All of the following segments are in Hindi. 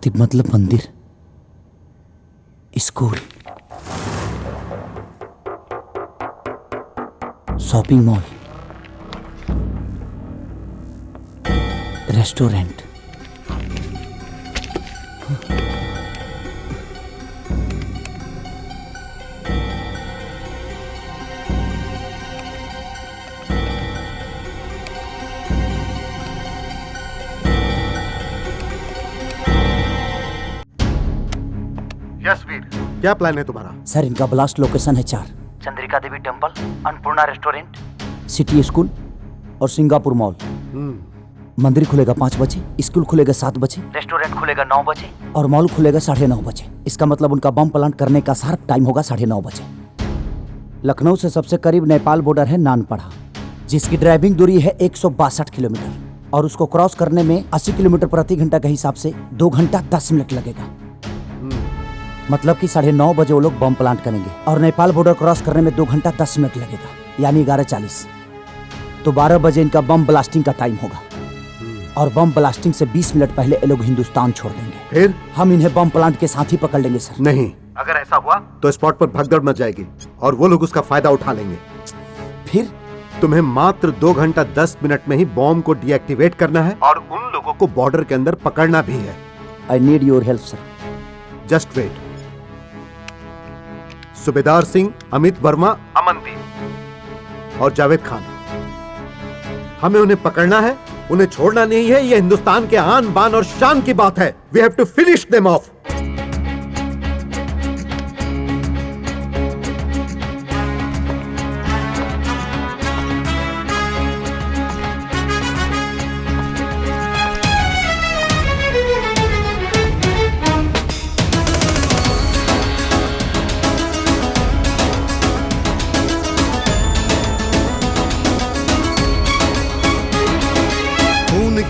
मकतब मतलब मंदिर, school, shopping mall, restaurant. Yes Veer, क्या प्लान है तुम्हारा? सर, इनका ब्लास्ट लोकेशन है 4: Chandrika Devi temple, Annapurna restaurant, city school और सिंगापुर मॉल। मंदिर खुलेगा 5 बजे, स्कूल खुलेगा 7 बजे, रेस्टोरेंट खुलेगा 9 बजे और मॉल खुलेगा 9:30 बजे। इसका मतलब उनका बम प्लांट करने का शार्प टाइम होगा 9:30 बजे। लखनऊ से सबसे करीब नेपाल बॉर्डर है नानपड़ा, जिसकी ड्राइविंग दूरी है 162 किलोमीटर और उसको क्रॉस करने में 80 किलोमीटर प्रति घंटा के हिसाब से 2 घंटा 10 मिनट लगेगा। मतलब कि 9:30 बजे वो लोग बम प्लांट करेंगे और नेपाल बॉर्डर क्रॉस करने में 2 घंटा 10 मिनट लगेगा, यानी 11:40। तो 12 बजे इनका बम ब्लास्टिंग का टाइम होगा और बम ब्लास्टिंग से 20 मिनट पहले ये लोग हिंदुस्तान छोड़ देंगे। फिर हम इन्हें बम प्लांट के साथ ही पकड़ लेंगे सर। नहीं, अगर ऐसा हुआ तो स्पॉट पर भगदड़ मच जाएगी और वो लोग उसका फायदा उठा लेंगे। फिर तुम्हें मात्र 2 घंटा 10 मिनट में ही बॉम्ब को डीएक्टिवेट करना है और उन लोगों को बॉर्डर के अंदर पकड़ना भी है। I need your help sir. Just wait. सूबेदार सिंह, अमित वर्मा, अमनदीप और जावेद खान, हमें उन्हें पकड़ना है, उन्हें छोड़ना नहीं है। यह हिंदुस्तान के आन बान और शान की बात है। We have to finish them off.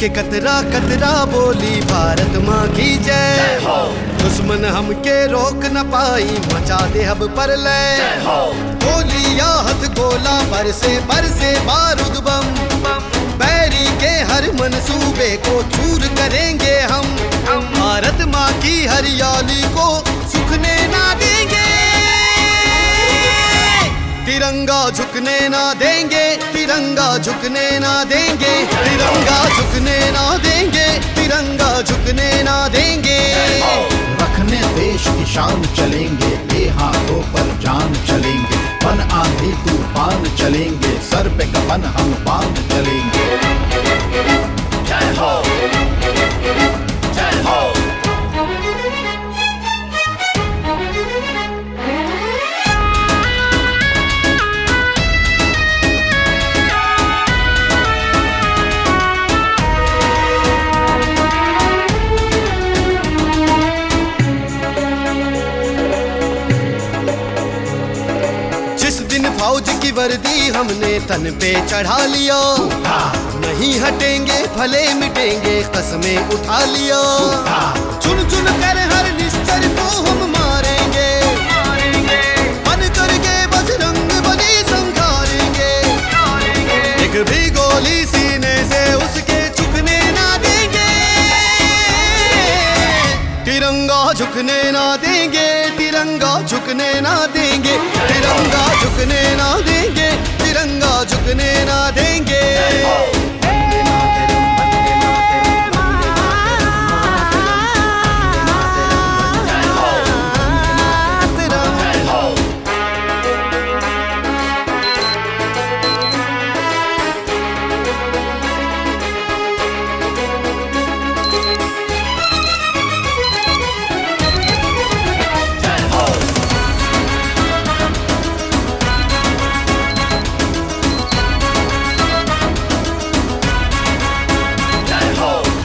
के कतरा कतरा बोली भारत माँ की जय हो। दुश्मन हमके रोक न पाई, मचा दे अब पर लय। गोली या हथ गोला बरसे बारूद बम, बैरी के हर मंसूबे को चूर करेंगे हम। भारत माँ की हरियाली को सुखने ना देंगे, तिरंगा झुकने ना देंगे, तिरंगा झुकने ना देंगे, तिरंगा झुकने ना देंगे, तिरंगा झुकने ना देंगे। रखने देश की शान चलेंगे, ये हाथों पर जान चलेंगे। पन आंधी तूफान चलेंगे, सर पे कफन हम बांध चलेंगे। जय हो, जय हो। फौज की वर्दी हमने तन पे चढ़ा लिया, नहीं हटेंगे भले मिटेंगे कसमें उठा लिया। चुन चुन कर हर निश्चर को हम मारेंगे, बन करके बजरंग बली संघारेंगे। एक भी गोली सीने से उसके झुकने ना देंगे, तिरंगा झुकने ना देंगे, तिरंगा झुकने ना देंगे, तिरंगा झुकने ना देंगे, तिरंगा झुकने ना देंगे।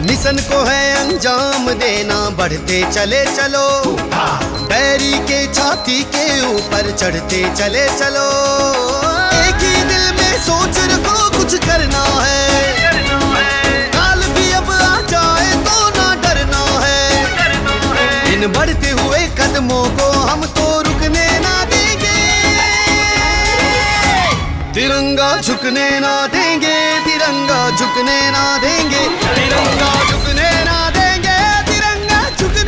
मिशन को है अंजाम देना, बढ़ते चले चलो, बैरी के छाती के ऊपर चढ़ते चले चलो। एक ही दिल में सोच रखो कुछ करना है, काल भी अब आ जाए तो ना डरना है। इन बढ़ते हुए कदमों को हम तो रुकने ना देंगे, तिरंगा झुकने ना देंगे, तिरंगा झुकने ना देंगे, तिरंगा झुकने ना देंगे, तिरंगा झुकने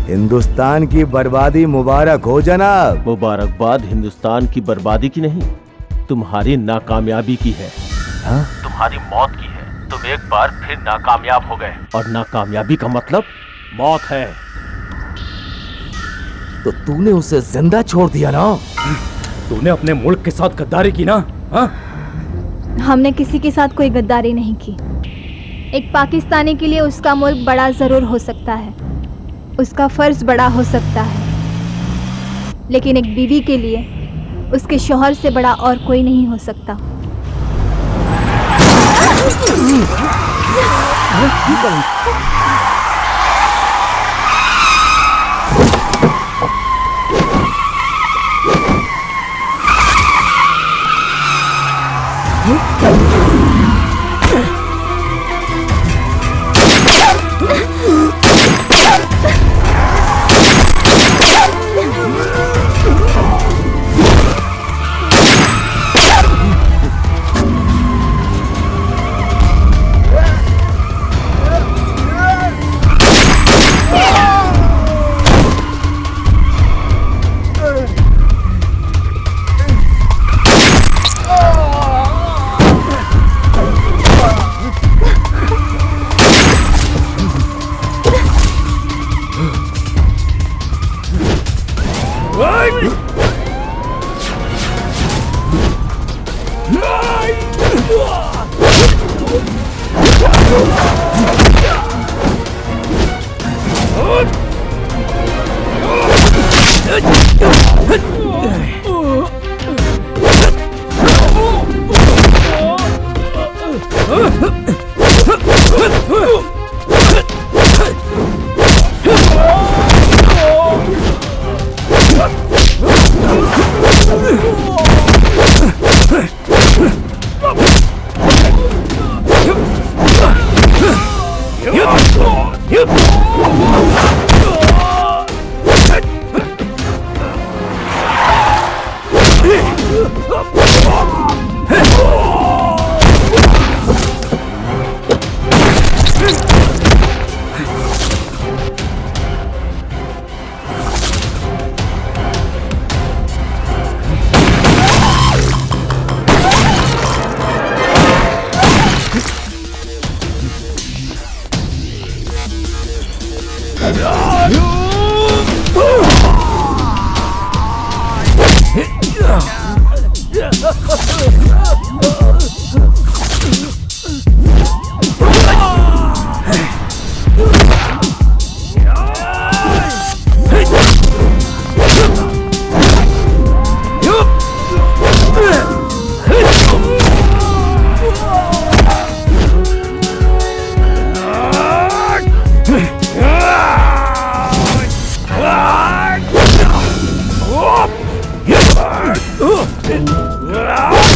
हिंदुस्तान की बर्बादी मुबारक हो जनाब। मुबारकबाद हिंदुस्तान की बर्बादी की नहीं, तुम्हारी नाकामयाबी की है। हाँ? तुम्हारी मौत की है। तुम एक बार फिर नाकामयाब हो गए, और नाकामयाबी का मतलब मौत है। तो तूने उसे जिंदा छोड़ दिया ना? तूने अपने मुल्क के साथ गद्दारी की ना? हाँ? हमने किसी के साथ कोई गद्दारी नहीं की। एक पाकिस्तानी के लिए उसका मुल्क बड़ा ज़रूर हो सकता है, उसका फ़र्ज बड़ा हो सकता है, लेकिन एक बीवी के लिए उसके शौहर से बड़ा और कोई नहीं हो सकता।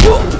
Oh!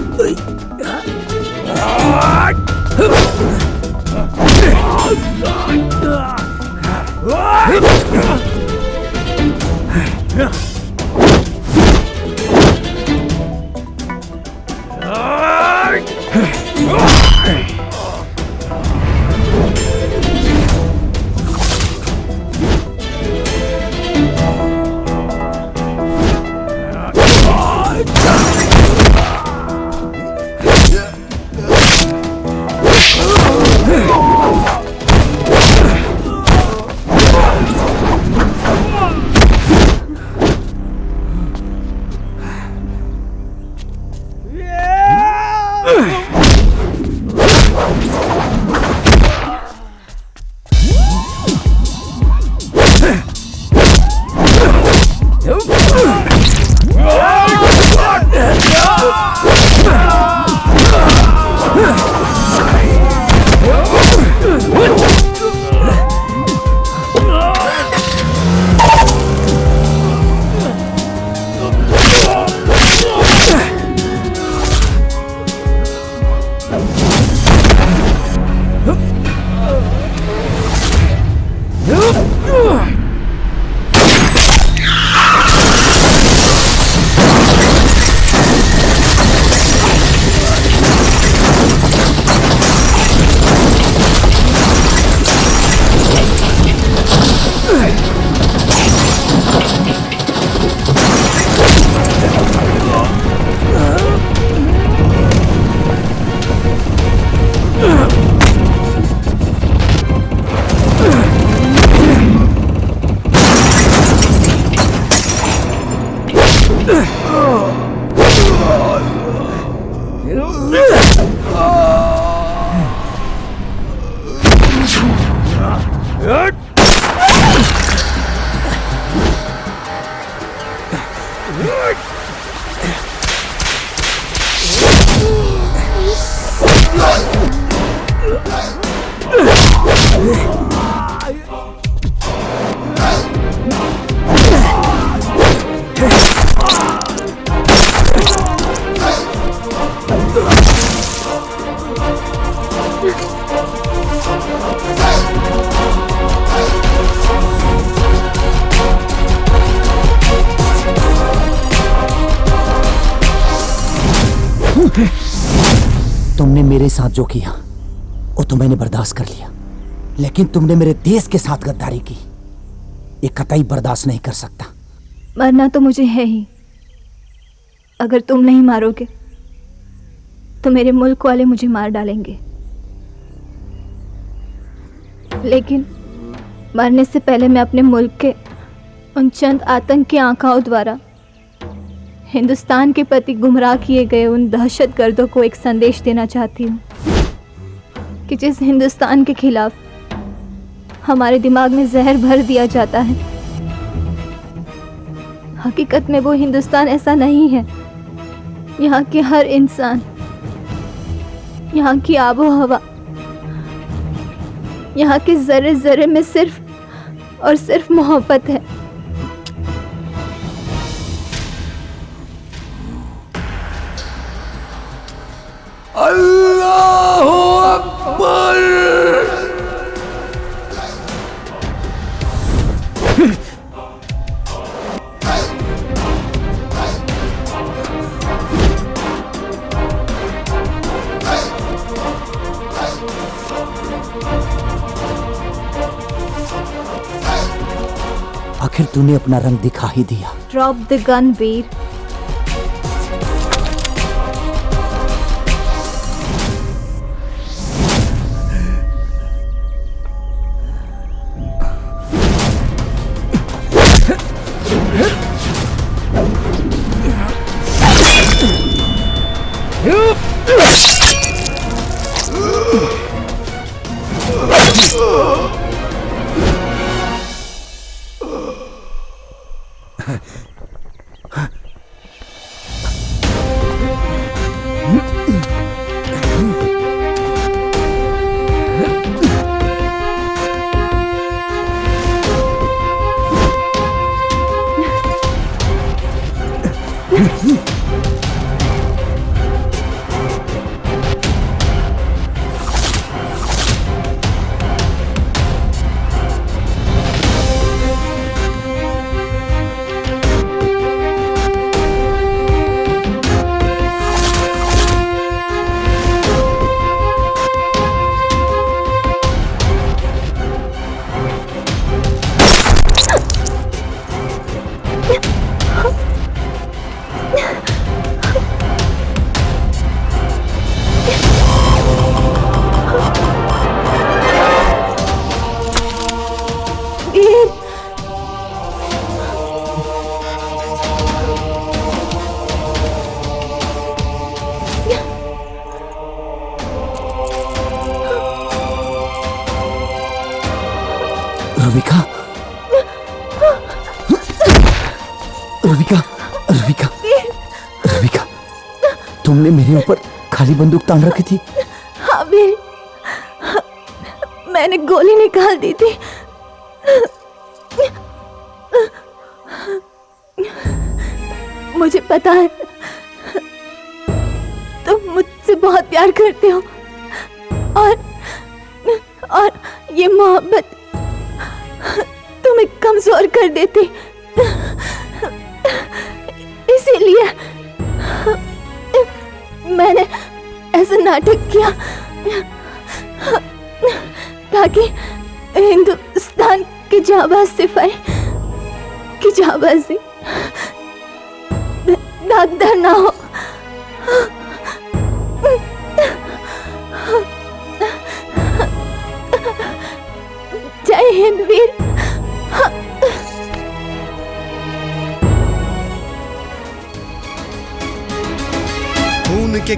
तुमने मेरे साथ जो किया वो तो मैंने बर्दाश्त कर लिया, लेकिन तुमने मेरे देश के साथ गद्दारी की, ये कतई बर्दाश्त नहीं कर सकता। मरना तो मुझे है ही। अगर तुम नहीं मारोगे तो मेरे मुल्क वाले मुझे मार डालेंगे। लेकिन मरने से पहले मैं अपने मुल्क के उन चंद आतंकी आकाओं द्वारा हिंदुस्तान के प्रति गुमराह किए गए उन दहशतगर्दों को एक संदेश देना चाहती हूँ कि जिस हिंदुस्तान के खिलाफ हमारे दिमाग में जहर भर दिया जाता है, हकीकत में वो हिंदुस्तान ऐसा नहीं है। यहाँ के हर इंसान, यहाँ की आबो हवा, यहाँ के जर्रे जर्रे में सिर्फ और सिर्फ मोहब्बत है। अल्लाहू अकबर। आखिर तूने अपना रंग दिखा ही दिया। ड्रॉप द गन वीर। रविका, रविका, रविका, रविका, तुमने मेरे ऊपर खाली बंदूक तान रखी थी। हाँ वीर, मैंने गोली निकाल दी थी। मुझे पता है तुम मुझसे बहुत प्यार करते हो और ये मोहब्बत तुम्हें कमजोर कर देती, इसीलिए मैंने ऐसा नाटक किया ताकि हिंदुस्तान के जाबाज सिपाही की जाबाजी दागदार ना हो। जय हिंद वीर। खून के